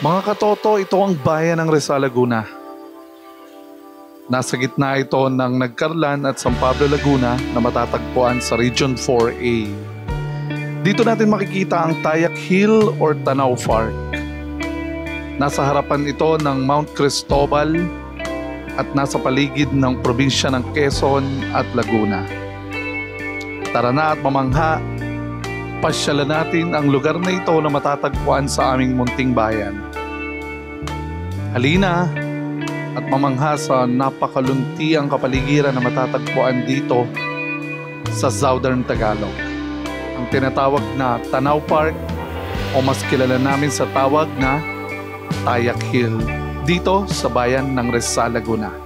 Mga katoto, ito ang bayan ng Rizal, Laguna. Nasa gitna ito ng Nagcarlan at San Pablo, Laguna na matatagpuan sa Region 4A. Dito natin makikita ang Tayak Hill or Tanaw Park. Nasa harapan ito ng Mount Cristobal at nasa paligid ng probinsya ng Quezon at Laguna. Tara na at mamangha, pasyalan natin ang lugar na ito na matatagpuan sa aming munting bayan. Halina at mamangha sa napakaluntiang kapaligiran na matatagpuan dito sa Southern Tagalog. Ang tinatawag na Tanaw Park o mas kilala namin sa tawag na Tayak Hill dito sa bayan ng Rizal, Laguna.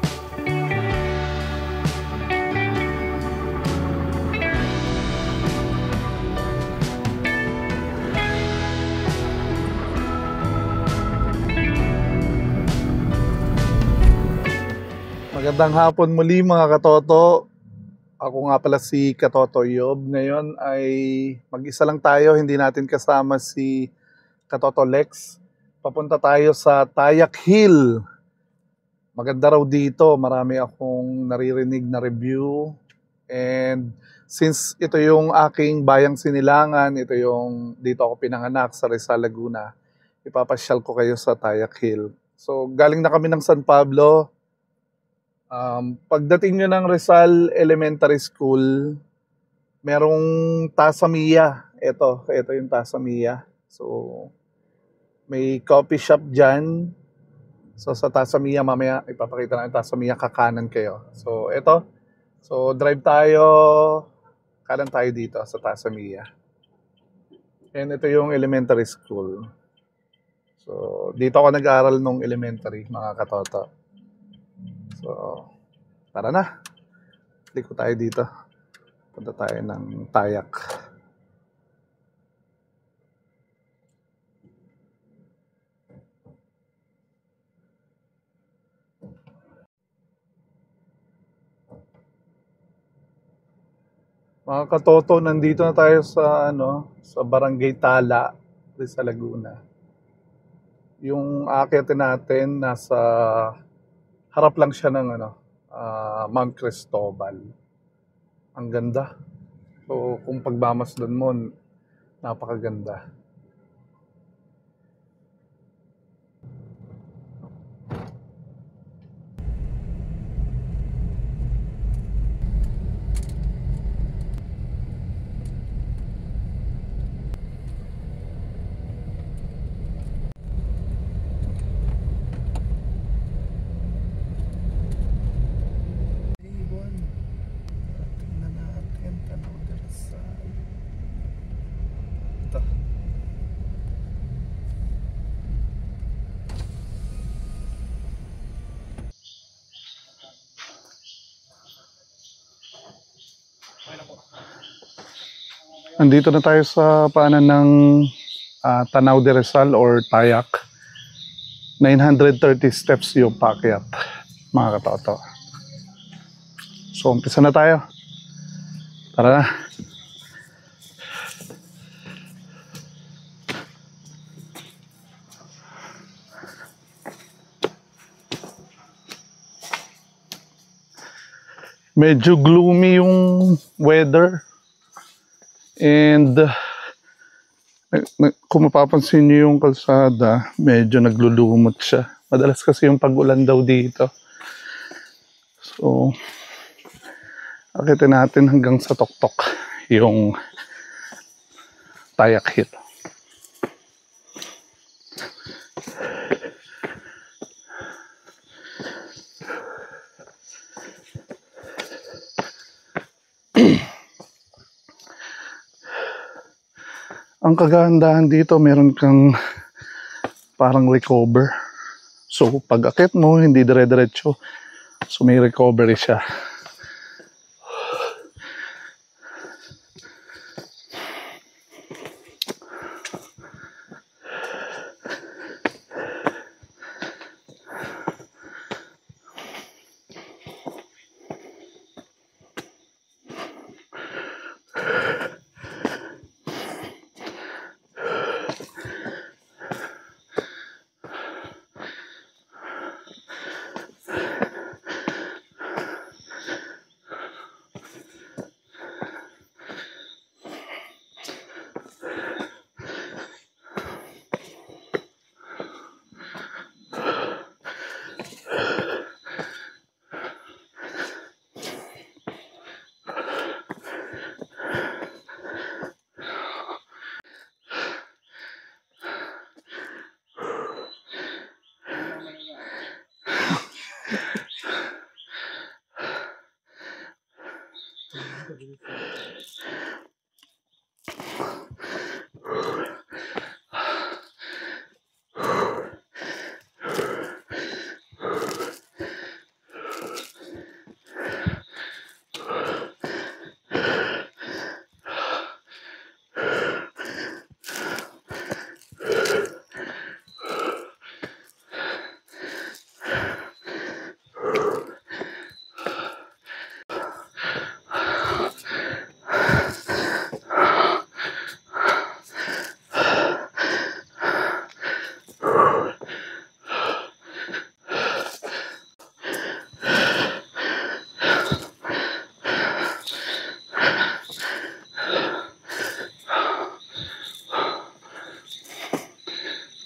Magandang hapon muli mga katoto. Ako nga pala si Katoto Yob. Ngayon ay mag-isa lang tayo, hindi natin kasama si Katoto Lex. Papunta tayo sa Tayak Hill. Maganda raw dito, marami akong naririnig na review. And since ito yung aking bayang sinilangan, ito yung dito ako pinanganak sa Rizal, Laguna, ipapasyal ko kayo sa Tayak Hill. So galing na kami ng San Pablo. Pagdating nyo ng Rizal Elementary School, merong Tasamiya. Ito yung Tasamiya. So, may coffee shop dyan. So, sa Tasamiya, mamaya ipapakita natin Tasamiya, kakanan kayo. So, ito. So, drive tayo. Kanan tayo dito sa Tasamiya. And ito yung elementary school. So, dito ako nag-aaral nung elementary, mga katoto. So, tara na. Liko tayo dito. Punta tayo ng Tayak. Mga katoto, nandito na tayo sa sa Barangay Tala, sa Laguna. Yung aakyatin natin nasa harap lang siya ng Mount Cristobal. Ang ganda. So, kung pagmamasdan mo, napakaganda. Andito na tayo sa paanan ng Tanaw de Rizal or Tayak. 930 steps yung paakyat, mga katoto. So, umpisa na tayo. Tara na. Medyo gloomy yung weather. And kung mapapansin niyo yung kalsada, medyo naglulumot siya. Madalas kasi yung pag-ulan daw dito. So, akitin natin hanggang sa tuktok yung Tayak Hill. Ang kagandahan dito, meron kang parang recover. So, pag akit mo, hindi dire-diretso. So, may recovery siya.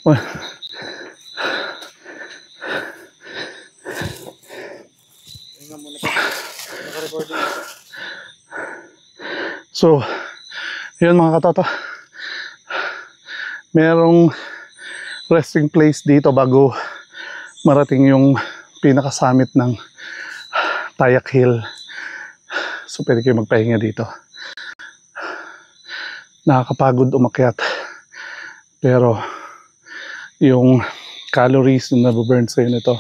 So, yun mga katoto. Merong resting place dito bago marating yung pinaka-summit ng Tayak Hill. So, pwede kayo magpahinga dito. Nakakapagod umakyat. Pero, yung calories na nabuburn sa'yo nito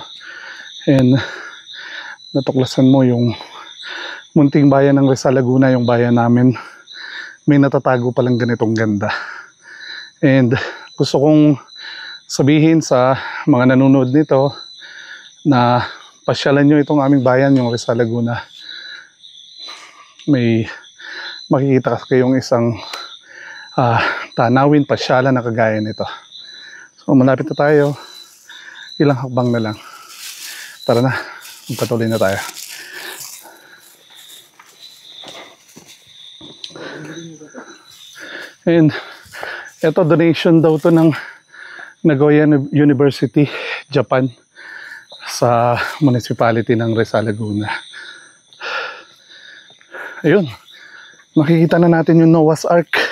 and natuklasan mo yung munting bayan ng Rizal Laguna, yung bayan namin, may natatago palang ganitong ganda. And gusto kong sabihin sa mga nanonood nito na pasyalan nyo itong aming bayan, yung Rizal Laguna. May makikita kayong isang tanawin, pasyalan na kagaya nito. So malapit na tayo, ilang hakbang na lang. Tara na, magpatuloy na tayo. And ito, donation daw to ng Nagoya University, Japan, sa municipality ng Rizal Laguna. Ayun, makikita na natin yung Noah's Ark.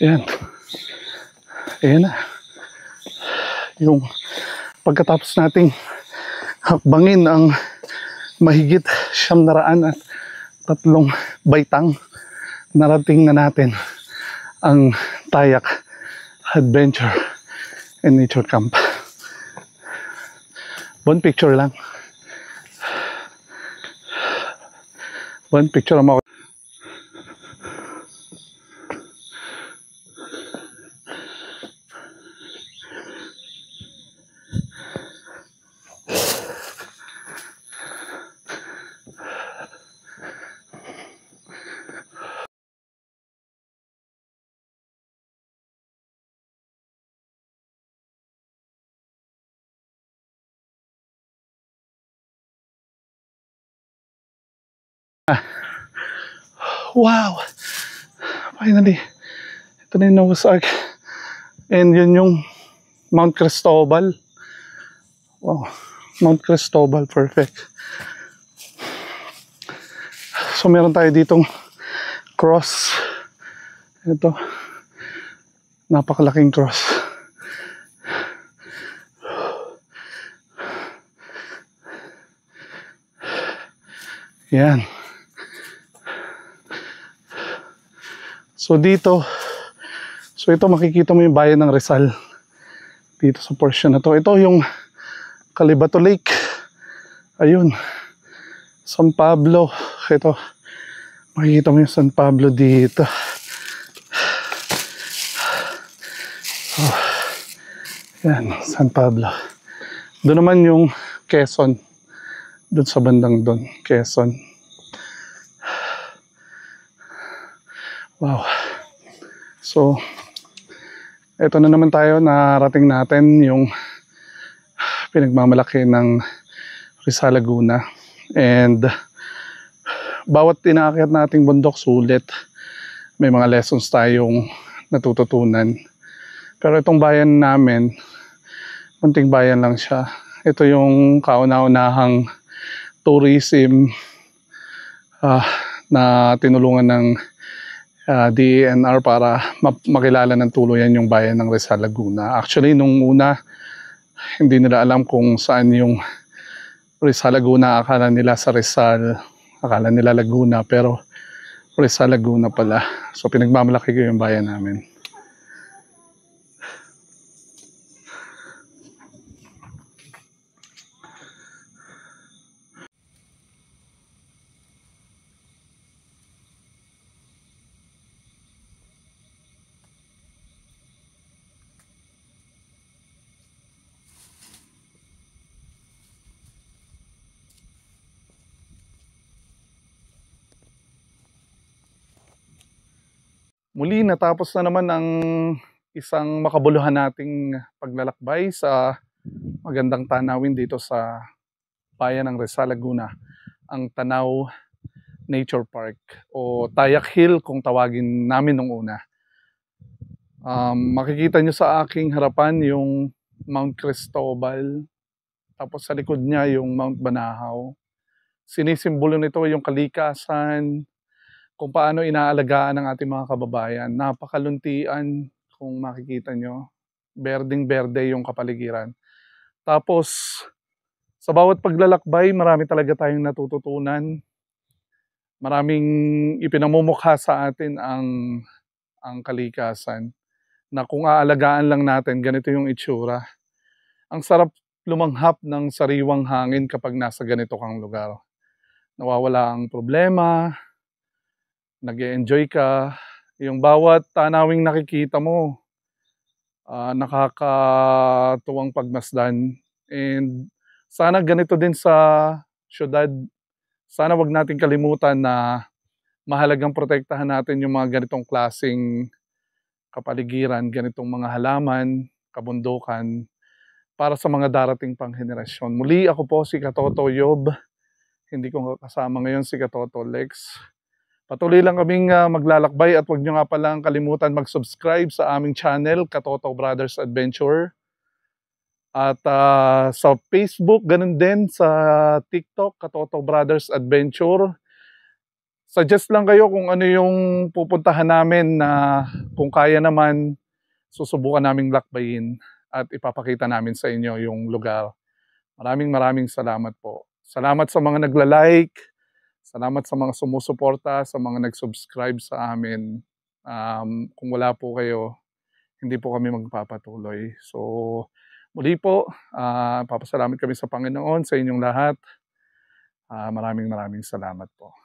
Ayan. Ayan na. Yung pagkatapos nating hakbangin ang mahigit 903 baitang, narating na natin ang Tayak Adventure and Nature Camp. One picture lang. One picture mo. Wow! Finally, ito na yung Noah's Ark. And yun yung Mount Cristobal. Wow, Mount Cristobal, perfect. So meron tayo ditong cross. Ito, napakalaking cross. Yan. So dito, so ito makikita mo yung bayan ng Rizal dito sa portion na to. Ito yung Calibato Lake. Ayun, San Pablo. Ito, makikita mo yung San Pablo dito. Oh, yan, San Pablo. Doon naman yung Quezon. Doon sa bandang doon, Quezon. Wow. So, eto na naman tayo, narating natin yung pinagmamalaki ng Rizal Laguna. And bawat tinaakyat nating bundok, sulit. May mga lessons tayong natututunan. Pero itong bayan namin, munting bayan lang siya. Ito yung kauna-unahang tourism na tinulungan ng DENR para makilala ng tuluyan yung bayan ng Rizal Laguna. Actually, nung una, hindi nila alam kung saan yung Rizal Laguna. Akala nila sa Rizal, akala nila Laguna, pero Rizal Laguna pala. So pinagmamalaki ko yung bayan namin. Muli, natapos na naman ang isang makabuluhan nating paglalakbay sa magandang tanawin dito sa bayan ng Rizal Laguna. Ang tanaw Nature Park o Tayak Hill kung tawagin namin nung una. Makikita nyo sa aking harapan yung Mount Cristobal, tapos sa likod niya yung Mount Banahaw. Sinisimbolo nito yung kalikasan, kung paano inaalagaan ng ating mga kababayan. Napakaluntian kung makikita nyo. Berdeng-berde yung kapaligiran. Tapos, sa bawat paglalakbay, marami talaga tayong natututunan. Maraming ipinamumukha sa atin ang kalikasan. Na kung aalagaan lang natin, ganito yung itsura. Ang sarap lumanghap ng sariwang hangin kapag nasa ganito kang lugar. Nawawala ang problema, nag-e-enjoy ka. Yung bawat tanawing nakikita mo, nakakatuwang pagmasdan. And sana ganito din sa syudad. Sana wag natin kalimutan na mahalagang protektahan natin yung mga ganitong klaseng kapaligiran, ganitong mga halaman, kabundukan, para sa mga darating pang henerasyon. Muli ako po si Katoto Yob. Hindi ko kasama ngayon si Katoto Lex. Patuloy lang kaming maglalakbay at huwag nyo nga palang kalimutan mag-subscribe sa aming channel, Katoto Brothers Adventure. At sa Facebook, ganun din sa TikTok, Katoto Brothers Adventure. Suggest lang kayo kung ano yung pupuntahan namin na kung kaya naman, susubukan naming lakbayin at ipapakita namin sa inyo yung lugar. Maraming salamat po. Salamat sa mga nagla-like, salamat sa mga sumusuporta, sa mga nag-subscribe sa amin. Kung wala po kayo, hindi po kami magpapatuloy. So, muli po, papasalamat kami sa Panginoon, sa inyong lahat. Maraming salamat po.